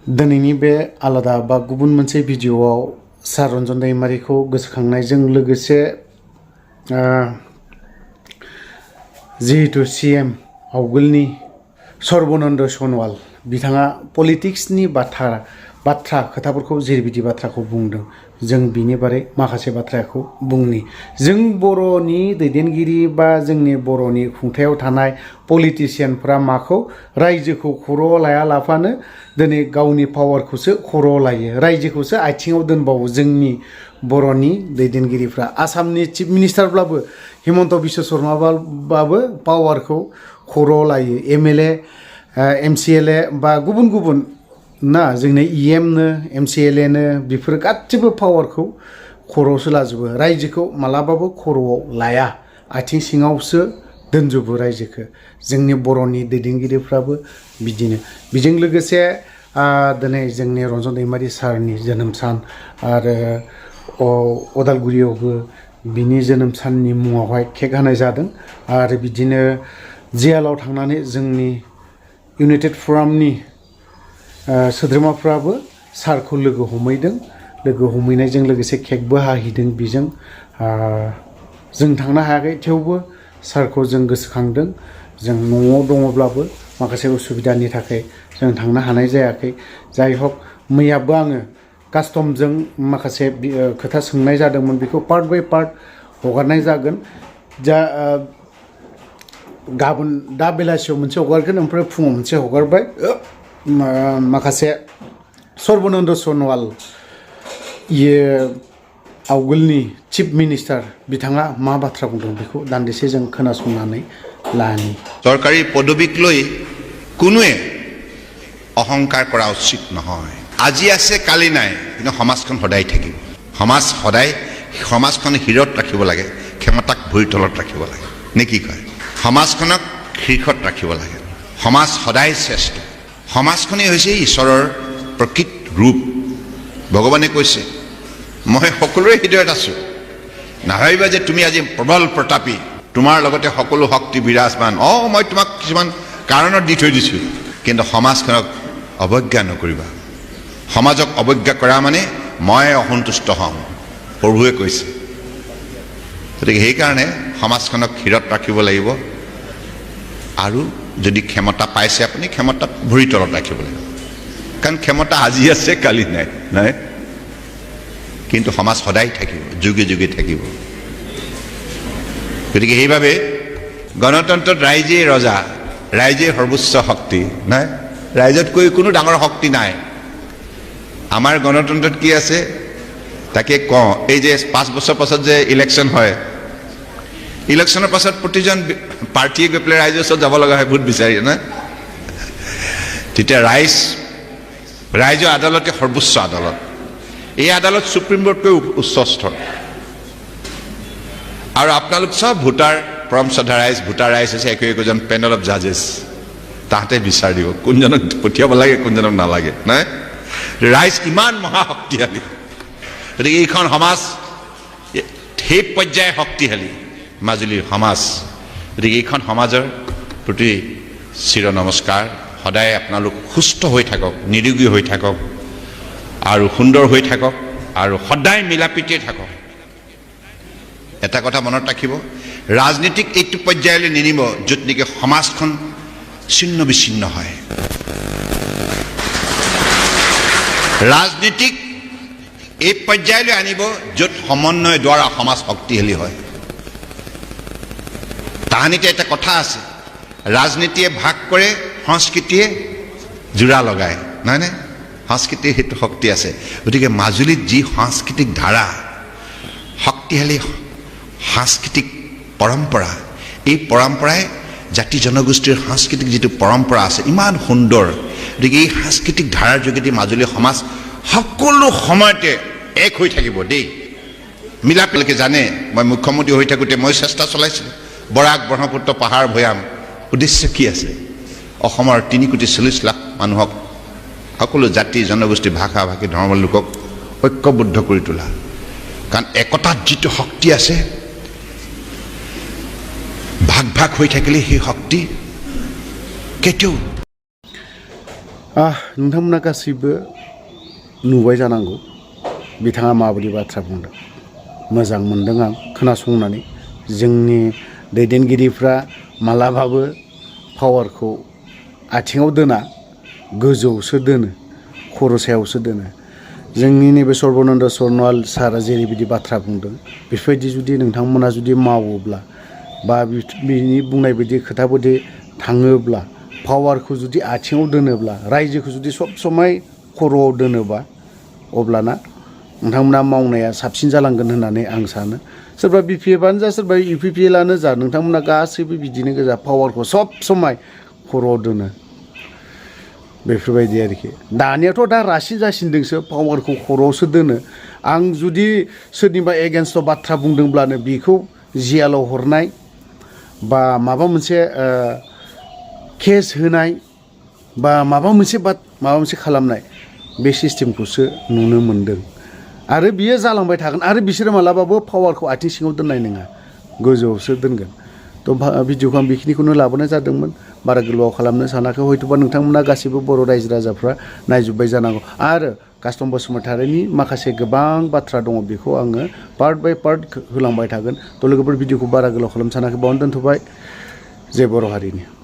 दिनैनि बे आलादा बा गुबुन मोनसे भिडिअआव सार रन्जन दैमारिखौ गोसोखांनायजों लोगोसे जिहेतु सीएम आवगोलनि सर्बानन्द सन'वाल बिथाङा पलिटिक्सनि बाथ्रा खोथाफोरखौ जेरैबायदि बाथ्राखौ बुंदों जों बिनि बारै माखासे बाथ्राखौ बुंनि जों बर'नि दैदेनगिरि बा जोंनि बर'नि खुंथायाव थानाय पलिटिशियानफोरा माखौ रायजोखौ खर'आव लाया लाफानो दिनै गावनि पावारखौसो खर'आव लायो रायजोखौसो आथिङाव दोनबावो जोंनि बर'नि दैदेनगिरिफ्रा आसामनि चिफ मिनिस्टारब्लाबो हिमन्त बिश्व शर्माबाबो पावारखौ खर'आव लायो एमएलए एमसिएलए बा गुबुन गुबुन ना जोंनि इएमनो एमसिएलएनो बेफोर गासिबो पावारखौ खर'आवसो लाजोबो रायजोखौ मालाबाबो खर'आव लाया आथिं सिङावसो दोनजोबो रायजोखौ जोंनि बर'नि दैदेनगिरिफ्राबो बिदिनो बेजों लोगोसे दिनै जोंनि रन्जन दैमारि सारनि जोनोम सान आरो अदालगुरियावबो बिनि जोनोम साननि मुङावहाय केक हानाय जादों आरो बिदिनो जेलाव थांनानै जोंनि इउनाइटेड फरामनि सोद्रोमाफ्राबो सारखौ लोगो हमहैदों लोगो हमहैनायजों लोगोसे केकबो हाहैदों बिजों जों थांनो हायाखै थेवबो सारखौ जों गोसोखांदों जों न'आव दङब्लाबो माखासे उसुबिदानि थाखाय जों थांनो हानाय जायाखै जाय हक मैयाबो आङो कास्टमजों माखासे खोथा सोंनाय जादोंमोन बेखौ पार्ट बाय पार्ट हगारनाय जागोन गाबोन दा बेलासियाव मोनसे हगारगोन ओमफ्राय फुङाव मोनसे हगारबाय माखासे सर्बानन्द सन'वाल आवगोलनि चिफ मिनिस्टार बिथाङा मा बाथ्रा बुंदों बेखौ दान्दिसे जों खोनासंनानै लानि सरकारि पदवीक লৈ কোনোৱে অহংকাৰ কৰা উচিত নহয় আজি আছে কালি নাই কিন্তু সমাজখন সদায় থাকিব সমাজখন হিৰত ৰাখিব লাগে ক্ষমতাক ভৰিৰ তলত ৰাখিব লাগে নে কি কয় সমাজখনক শীৰ্ষত ৰাখিব লাগে সমাজ সদায় শ্ৰেষ্ঠ সমাজখনেই হৈছে ঈশ্বৰৰ প্ৰকৃত ৰূপ ভগৱানে কৈছে মই সকলোৰে হৃদয়ত আছো নাভাবিবা যে তুমি আজি প্ৰবল প্ৰতাপী তোমাৰ লগতে সকলো শক্তি বিৰাজমান মই তোমাক কিছুমান কাৰণত দি থৈ দিছো কিন্তু সমাজখনক অৱজ্ঞা নকৰিবা সমাজক অৱজ্ঞা কৰা মানে মই অসন্তুষ্ট হম প্ৰভুৱে কৈছে গতিকে সেইকাৰণে সমাজখনক ক্ষীৰত ৰাখিব লাগিব আৰু যদি ক্ষমতা পাইছে আপুনি ক্ষমতা ভৰি তলত ৰাখিব লাগিব কাৰণ ক্ষমতা আজি আছে কালি নাই কিন্তু সমাজ সদায় থাকিব যুগে যুগে থাকিব গতিকে সেইভাবে গণতন্ত্ৰত ৰাইজে ৰজা ৰাইজে সৰ্বোচ্চ শক্তি নাই ৰাইজতকৈ কোনো ডাঙৰ শক্তি নাই আমাৰ গণতন্ত্ৰত কি আছে তাকে কওঁ এই যে 5 বছৰ পাছত যে ইলেকশ্যন হয় ইলেকশ্যনৰ পাছত প্ৰতিজন পাৰ্টিয়ে গৈ পেলাই ৰাইজৰ ওচৰত যাব লগা হয় ভোট বিচাৰি না তেতিয়া ৰাইজৰ আদালতে সৰ্বোচ্চ আদালত এই আদালত সুপ্ৰিম কোৰ্টকৈ উচ্চ স্তৰ আৰু আপোনালোক সব ভোটাৰ পৰম শ্ৰদ্ধা ভোটাৰ ৰাইজ আছে একজন পেনেল অফ জাজেছ তাহাঁতে বিচাৰ দিব কোনজনক পঠিয়াব লাগে কোনজনক নালাগে নাই ৰাইজ ইমান মহাশক্তিশালী গতিকে এইখন সমাজ সেই পৰ্যায় শক্তিশালী মাজুলীৰ সমাজ গতিকে এইখন সমাজৰ প্ৰতি চিৰ নমস্কাৰ সদায় আপোনালোক সুস্থ হৈ থাকক নিৰোগী হৈ থাকক আৰু সুন্দৰ হৈ থাকক আৰু সদায় মিলাপ্ৰীতিৰে থাকক এটা কথা মনত ৰাখিব ৰাজনীতিক এইটো পৰ্যায়লৈ নিনিব য'ত নেকি সমাজখন ছিন্ন বিচ্ছিন্ন হয় ৰাজনীতিক এই পৰ্যায়লৈ আনিব য'ত সমন্বয় দ্বাৰা সমাজ শক্তিশালী হয় তাহানিতে এটা কথা আছে ৰাজনীতিয়ে ভাগ কৰে সংস্কৃতিয়ে জোৰা লগায় নহয়নে সংস্কৃতিৰ সেইটো শক্তি আছে গতিকে মাজুলীত যি সাংস্কৃতিক ধাৰা শক্তিশালী সাংস্কৃতিক পৰম্পৰা এই পৰম্পৰাই জাতি জনগোষ্ঠীৰ সাংস্কৃতিক যিটো পৰম্পৰা আছে ইমান সুন্দৰ গতিকে এই সাংস্কৃতিক ধাৰাৰ যোগেদি মাজুলী সমাজ সকলো সময়তে এক হৈ থাকিব দেই মিলাপ্ৰীতিকে জানে মই মুখ্যমন্ত্ৰী হৈ থাকোঁতে মই চেষ্টা চলাইছিলোঁ বৰাক ব্ৰহ্মপুত্ৰ পাহাৰ ভৈয়াম উদ্দেশ্য কি আছে অসমৰ 3,40,00,000 মানুহক সকলো জাতি জনগোষ্ঠী ভাষা ভাষী ধৰ্মৰ লোকক ঐক্যবদ্ধ কৰি তোলা কাৰণ একতাত যিটো শক্তি আছে ভাগ হৈ থাকিলে সেই শক্তি কেতিয়াও नोंथांमोना गासैबो नुबाय जानांगौ बिथाङा माबायदि बाथ्रा बुंदों मोजां मोनदों आं खोनासंनानै जोंनि दैदेनगिरिफ्रा मालाबाबो पावारखौ आथिङाव दोना गोजौआवसो दोनो खर' सायावसो दोनो जोंनि नैबे सर्बानन्द सन'वाल सारा जेरैबायदि बाथ्रा बुंदों बेफोरबायदि जुदि नोंथांमोना जुदि मावोब्ला बा बिनि बुंनाय बायदि खोथा बायदि थाङोब्ला पावारखौ जुदि आथिङाव दोनोब्ला रायजोखौ जुदि सब समाय खर'आव दोनोबा अब्लाना नोंथांमोना मावनाया साबसिन जालांगोन होननानै आं सानो सोरबा BPFआनो जा सोरबा UPPLआनो जा नोंथांमोना गासैबो बिदिनो गोजा पावारखौ सब समाय खर'आव दोनो बेफोरबायदि आरोखि दानियाथ' दा रासिन जासिनदोंसो पावारखौ खर'आवसो दोनो आं जुदि सोरनिबा एगेन्स्टआव बाथ्रा बुंदोंब्लानो बेखौ जेलाव हरनाय बा माबा मोनसे केस होनाय बा माबा मोनसे खालामनाय बे सिस्टेमखौसो नुनो मोनदों आरो बियो जालांबाय थागोन आरो बिसोरो मालाबाबो पावारखौ आथिं सिङाव दोननाय नङा गोजौआवसो दोनगोन थ' भिडिअखौ आं बेखिनिखौनो लाबोनाय जादोंमोन बारा गोलाव खालामनो सानाखै हयथ'बा नोंथांमोना गासैबो बर' रायजो राजाफ्रा नायजोब्बाय जानांगौ आरो कास्टम बसुमतारिनि माखासे गोबां बाथ्रा दङ बेखौ आङो पार्ट बाय पार्ट होलांबाय थागोन थ' लोगोफोर भिडिअखौ बारा गोलाव खालामनो सानाखै बावनो दोनथ'बाय जय बर' हारिनि